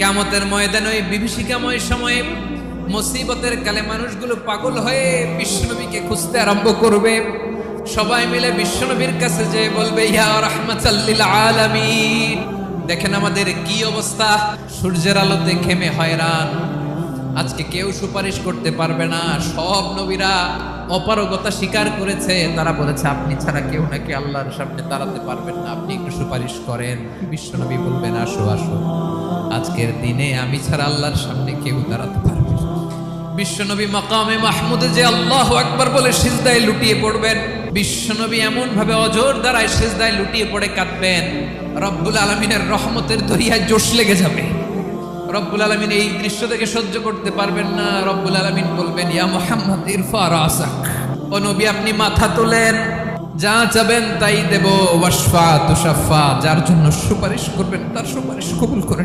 কিয়ামতের ময়দানে ওই বিভীষিকাময় সময়ে মুসিবতের কালে মানুষগুলো পাগল হয়ে বিশ্বনবীকে খুঁজতে আরম্ভ করবে। সবাই মিলে বিশ্বনবীর কাছে যেয়ে বলবে, ইয়া রাহমাতাল লিল আলামিন। দেখেন আমাদের কি অবস্থা, সূর্যের আলোতে ঘেমে হয়রান। আজকে কেউ সুপারিশ করতে পারবে না। সব নবীরা অপারগতা স্বীকার করেছে, তারা বলেছে আপনি ছাড়া কেউ নাকি আল্লাহর সামনে দাঁড়াতে পারবেন না, আপনি একটু সুপারিশ করেন। বিশ্বনবী বলবেন, আসো আসো, আজকের দিনে আমি ছাড়া আল্লাহর সামনে কেউ দাঁড়াতে পারবে না। বিশ্বনবী মাকামে মাহমুদে যে আল্লাহু আকবার বলে সিজদায় লুটিয়ে পড়বেন, বিশ্বনবী এমন ভাবে অজর দ্বারায় সিজদায় লুটিয়ে পড়ে কাঁদবেন, রব্বুল আলামিনের রহমতের দরিয়ায় জোশ লেগে যাবে। রব্বুল আলামিন এই দৃশ্য থেকে সহ্য করতে পারবেন না। রব্বুল আলামিন বলবেন, ইয়া মুহাম্মদ ইরফা রাসাক, ও নবী আপনি মাথা তোলেন, যা চাবেন তাই দেব। ওয়াশফা তুশাফা, যার জন্য সুপারিশ করবেন তার সুপারিশ কবুল করেন।